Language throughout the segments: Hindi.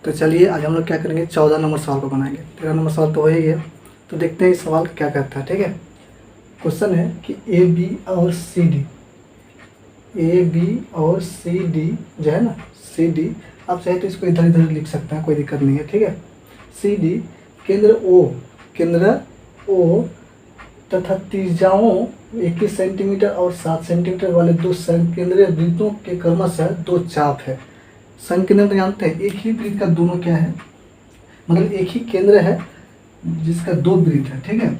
तो चलिए आज हम लोग क्या करेंगे, 14 नंबर सवाल को बनाएंगे। 13 नंबर सवाल तो हो ही गया। तो देखते हैं इस सवाल क्या कहता है। ठीक है, क्वेश्चन है कि ए बी और सी डी, ए बी और सी डी जो है ना, सी डी आप चाहे तो इसको इधर इधर लिख सकते हैं, कोई दिक्कत नहीं है। ठीक है, सी डी केंद्र ओ तथा त्रिज्याओं 21 सेंटीमीटर और 7 सेंटीमीटर वाले दो संकेंद्रीय वृत्तों के क्रमशः दो चाप है। संकेंद्र तो जानते हैं, एक ही वृत्त का दोनों क्या है, मतलब एक ही केंद्र है जिसका दो वृत्त है। ठीक है,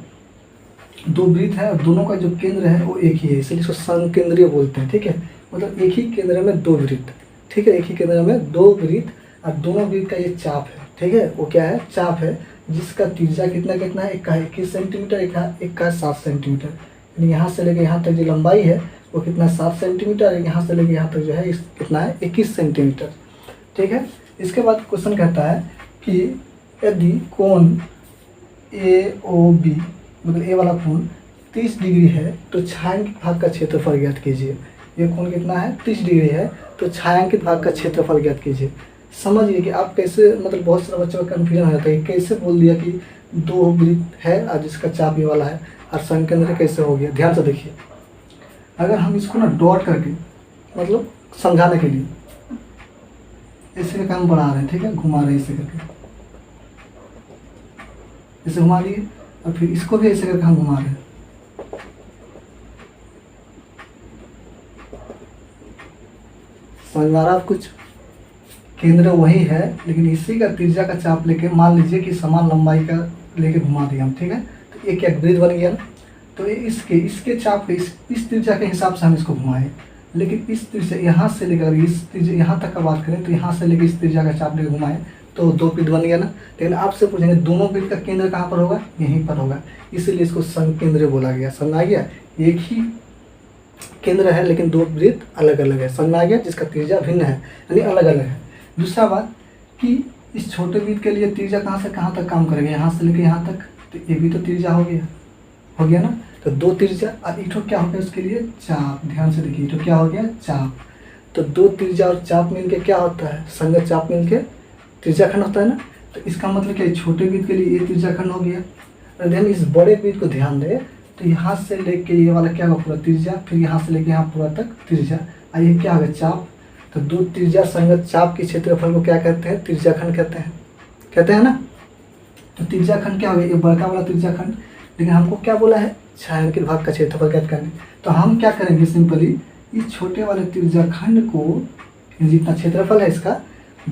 दो वृत्त है और दोनों का जो केंद्र है वो एक ही है, इसलिए इसको संकेंद्रीय बोलते हैं। ठीक है, मतलब एक ही केंद्र में दो वृत्त। ठीक है, एक ही केंद्र में दो वृत्त और दोनों वृत्त का ये चाप है। ठीक है, वो क्या है, चाप है, जिसका त्रिज्या कितना कितना है, एक का 21 सेंटीमीटर, एक का 7 सेंटीमीटर। यानी यहाँ से लेकर यहाँ तक जो लंबाई है वो कितना 7 सेंटीमीटर, यहाँ से लेकर यहाँ तक जो है कितना है 21 सेंटीमीटर। ठीक है, इसके बाद क्वेश्चन कहता है कि यदि कोण ए ओ बी, मतलब ए वाला कोण 30 डिग्री है तो छायांकित भाग का क्षेत्रफल ज्ञात कीजिए। ये कोण कितना है, 30 डिग्री है, तो छायांकित भाग का क्षेत्रफल ज्ञात कीजिए। समझिए कि आप कैसे, मतलब बहुत सारे बच्चों का कन्फ्यूजन हो जाता है कि कैसे बोल दिया कि दो वृत्त है और जिसका चाप ये वाला है और संकेंद्र कैसे हो गया। ध्यान से देखिए, अगर हम इसको ना डॉट करके, मतलब समझाने के लिए ऐसे करके हम बढ़ा रहे हैं, ठीक है, घुमा रहे हैं ऐसे करके, ऐसे घुमा दिए और फिर इसको भी ऐसे करके हम घुमा रहे हैं। समझ में आ रहा है कुछ, केंद्र वही है लेकिन इसी का त्रिज्या का चाप लेके, मान लीजिए कि समान लंबाई का लेके घुमा दिया हम। ठीक है, तो एक एक वृत्त बन गया ना, तो इसके चाप के इस त्रिज्या के हिसाब से हम इसको घुमाएं, लेकिन इस त्रिज्या यहाँ से लेकर इस त्रिज्या यहाँ तक का बात करें तो यहाँ से लेकर इस त्रिज्या का चाप लेकर घुमाएं तो दो वृत्त बन गया ना। लेकिन आपसे पूछेंगे दोनों वृत्त का केंद्र कहाँ पर होगा, यहीं पर होगा, इसीलिए इसको संकेंद्र बोला गया। समझ आ गया, एक ही केंद्र है लेकिन दो वृत्त अलग अलग है। समझ में आ गया, जिसका त्रिज्या भिन्न है यानी अलग अलग है। दूसरा बात कि इस छोटे वृत्त के लिए त्रिज्या कहाँ से कहाँ तक काम करेगा, यहाँ से लेकर यहाँ तक, तो ये भी तो त्रिज्या हो गया ना। तो दो त्रिज्या और इठो क्या हो गया उसके लिए, चाप। ध्यान से देखिए, इठो क्या हो गया, चाप। तो दो त्रिज्या और चाप मिलके क्या होता है, संगत चाप मिलके त्रिज्याखंड होता है ना। तो इसका मतलब क्या है, छोटे वृत्त के लिए ये त्रिज्याखंड हो गया। और ध्यान इस बड़े वृत्त को ध्यान दे, तो यहाँ से लेके ये वाला क्या होगा, पूरा त्रिज्या, फिर यहाँ से लेके यहाँ पूरा तक त्रिज्या, और ये क्या होगा, चाप। तो दो त्रिज्या संगत चाप के क्षेत्रफल को क्या कहते हैं, त्रिज्याखंड कहते हैं ना। तो त्रिज्याखंड क्या होगा, ये बड़का वाला त्रिज्याखंड। लेकिन हमको क्या बोला है, छायांकित भाग का क्षेत्रफल ज्ञात करने। तो हम क्या करेंगे, सिंपली इस छोटे वाले त्रिज्याखंड को, जितना क्षेत्रफल है इसका,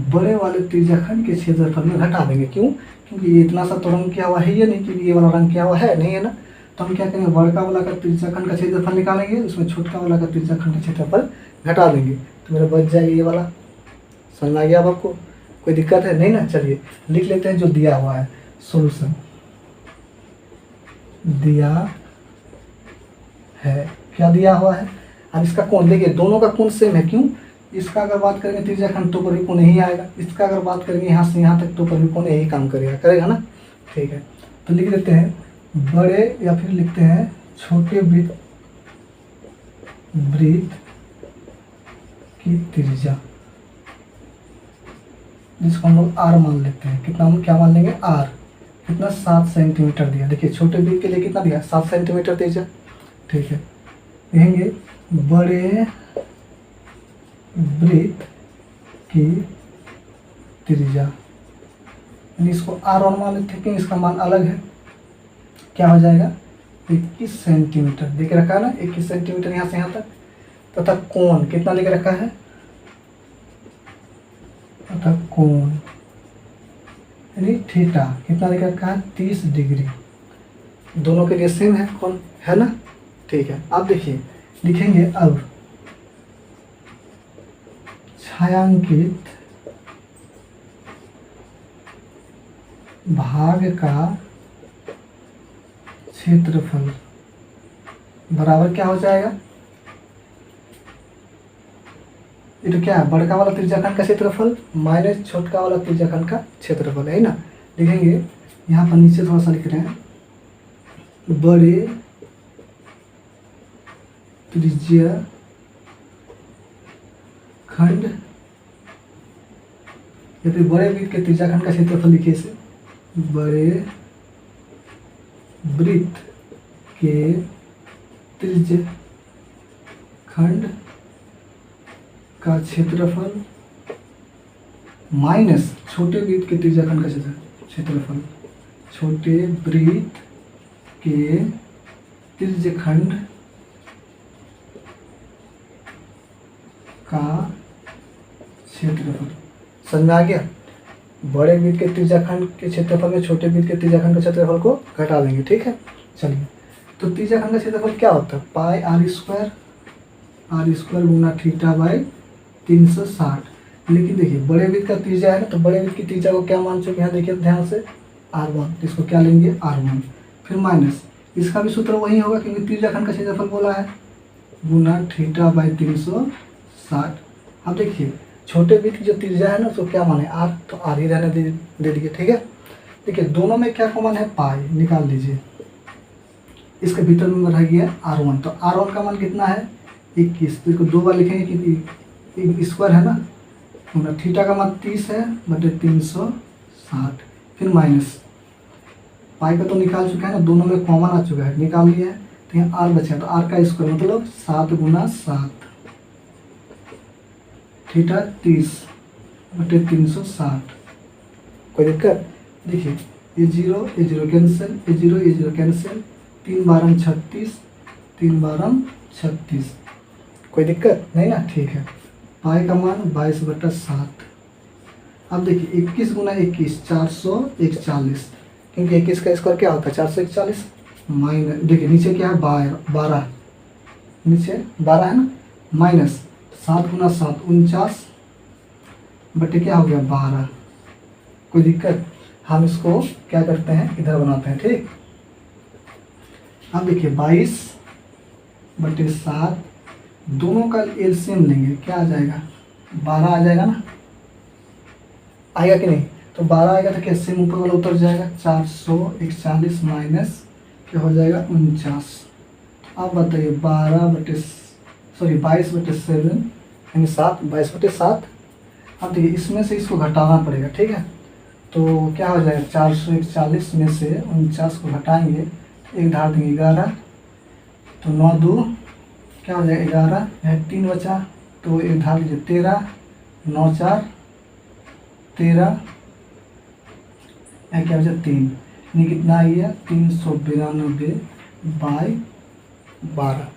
बड़े वाले त्रिज्याखंड के क्षेत्रफल में घटा देंगे। क्यों, क्योंकि ये इतना सा तो रंग किया हुआ है ये नहीं, कि ये वाला रंग किया हुआ है नहीं, है ना। तो हम क्या करेंगे, बड़का वाला का त्रिज्याखंड का क्षेत्रफल निकालेंगे, उसमें छोटका वाला का त्रिज्याखंड का क्षेत्रफल घटा देंगे, तो मेरा बच जाएगा ये वाला। समझ में आ गया अब आपको, कोई दिक्कत है नहीं ना। चलिए लिख लेते हैं जो दिया हुआ है, सोल्यूशन दिया है, क्या दिया हुआ है। अब इसका कोण देखिए, दोनों का कोण सेम है। क्यों, इसका अगर बात करेंगे त्रिज्याखंड तो पर भी कोण यही आएगा, इसका अगर बात करेंगे यहाँ से यहाँ तक तो पर भी कोण यही काम करेगा ना। ठीक है, तो लिख देते हैं बड़े, या फिर लिखते हैं छोटे वृत्त की त्रिज्या, जिसको हम लोग आर मान लेते हैं। कितना, हम क्या मान लेंगे, आर। कितना, 7 सेंटीमीटर दिया। देखिए छोटे वृत्त के लिए कितना दिया, 7 सेंटीमीटर त्रिज्या। ठीक है, लिखेंगे बड़े वृत्त की त्रिज्या, यानी इसको R1 मान लेते हैं, इसका मान अलग है, क्या हो जाएगा 21 सेंटीमीटर देख रखा है ना, 21 सेंटीमीटर यहाँ से यहाँ तक। तथा कोण कितना लेके रखा है, तथा कोण यानी थीटा कितना लेके रखा है, 30 डिग्री। दोनों के लिए सेम है कोण, है ना। ठीक है, अब देखिए लिखेंगे अब छायांकित भाग का क्षेत्रफल बराबर क्या हो जाएगा, ये तो क्या है, बड़का वाला त्रिज्याखंड का क्षेत्रफल माइनस छोटका वाला त्रिज्याखंड का क्षेत्रफल, है ना। लिखेंगे यहाँ पर नीचे थोड़ा सा लिख रहे हैं, बड़े त्रिज्याखंड या फिर बड़े वृत्त के त्रिज्याखंड का क्षेत्रफल लिखिए इसे, बड़े वृत्त के त्रिज्यखंड का क्षेत्रफल माइनस छोटे वृत्त के त्रिज्याखंड का क्षेत्रफल, छोटे वृत्त के त्रिज्यखंड का क्षेत्रफल। समझ में आ गया? बड़े वृत्त के त्रिज्याखंड के क्षेत्रफल में छोटे वृत्त के त्रिज्याखंड के क्षेत्रफल को घटा देंगे। ठीक है, चलिए। तो त्रिज्याखंड का क्षेत्रफल क्या होता है? पाई आर स्क्वायर गुना थीटा बाई 360। लेकिन देखिए बड़े वृत्त का त्रिज्या है ना, तो बड़े वृत्त की त्रिज्या को क्या मान चुके हैं, देखिए ध्यान से, r1। इसको क्या लेंगे, r1। फिर माइनस, इसका भी सूत्र वही होगा क्योंकि त्रिज्याखंड का क्षेत्रफल बोला है, गुना थीटा बाई 360। अब देखिए छोटे वृत्त की जो त्रिज्या है ना उसको क्या माने, r, तो r ही रहने दे दीजिए। ठीक है, देखिए दोनों में क्या कॉमन है, पाई, निकाल लीजिए। इसके भीतर में रह गया r1, तो r1 का मान कितना है, 21। तो इसको 2 बार लिखेंगे क्योंकि स्क्वायर है ना, तो थीटा का मान 30 है बटे 360। फिर माइनस, पाई का तो निकाल चुका है ना, दोनों में कॉमन आ चुका है, निकाल लिया है। तो यहाँ r बचा, तो r का स्क्वायर मतलब 7 गुना 7, थीटा 30 बटे 360। कोई दिक्कत? देखिए ये जीरो कैंसिल, ये जीरो कैंसिल, 3 बारम 36, 3 बारम 36। कोई दिक्कत नहीं ना? ठीक है। पाई का मान 22 बटा 7। अब देखिए 21 गुना 21 441, क्योंकि 21 का स्क्वायर क्या होता है, 441। माइनस, देखिए नीचे क्या है, 12, नीचे 12 है ना, माइनस 7 गुना 7 49 बटे क्या हो गया, 12। कोई दिक्कत? हम इसको क्या करते हैं, इधर बनाते हैं। ठीक, अब देखिए 22 बटे 7, दोनों का एलसीएम लेंगे, क्या आ जाएगा, 12 आ जाएगा ना, आएगा कि नहीं? तो 12 आएगा तो कैसे ऊपर वाला उतर जाएगा, 441 माइनस क्या हो जाएगा, 49। अब बताइए 22 बटे 7 यानी 7, 22 बटे 7। अब देखिए इसमें से इसको घटाना पड़ेगा। ठीक है, तो क्या हो जाएगा, 441 में से 49 को घटाएंगे, एक धार देंगे 11, तो 9 2 क्या हो जाएगा, 11, यह 3 बचा, तो एक धार दीजिए 13, 9 4 13, यह क्या बचा 3, यानी कितना आ गया, 392 बाई 12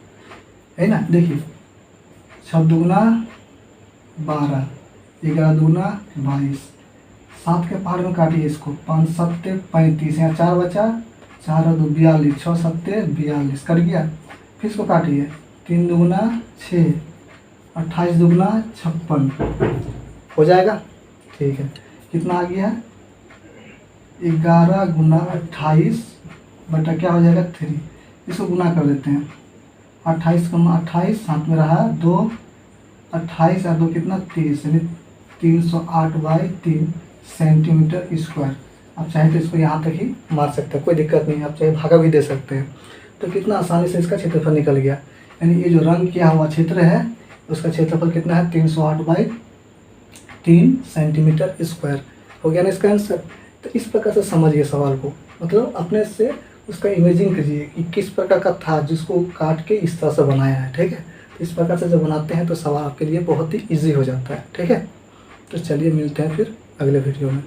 है ना। देखिए 6 दूना 12, 11 दूना 22, 7 के पहाड़ में काटिए इसको, 5 7 35, यहाँ 4 बचा, 4 2 42, 6 7 42, कट गया। फिर इसको काटिए, 3 दूना 6, 28 दूना 56, हो जाएगा। ठीक है, कितना आ गया, 11 गुना 28 बटा क्या हो जाएगा 3। इसको गुना कर देते हैं, 28 गुना 28, साथ में रहा 2, 28 और 2 कितना 30, यानी 308 बाई 3 सेंटीमीटर स्क्वायर। आप चाहे तो इसको यहाँ तक ही मार सकते हैं, कोई दिक्कत नहीं, आप चाहे भागा भी दे सकते हैं। तो कितना आसानी से इसका क्षेत्रफल निकल गया, यानी ये जो रंग किया हुआ क्षेत्र है उसका क्षेत्रफल कितना है, 308 बाई 3 सेंटीमीटर स्क्वायर। हो गया ना इसका आंसर। तो इस प्रकार से समझिए सवाल को, मतलब अपने से उसका इमेजिंग कीजिए कि किस प्रकार का था जिसको काट के इस तरह से बनाया है। ठीक है, तो इस प्रकार से जब बनाते हैं तो सवाल आपके लिए बहुत ही ईजी हो जाता है। ठीक है, तो चलिए मिलते हैं फिर अगले वीडियो में।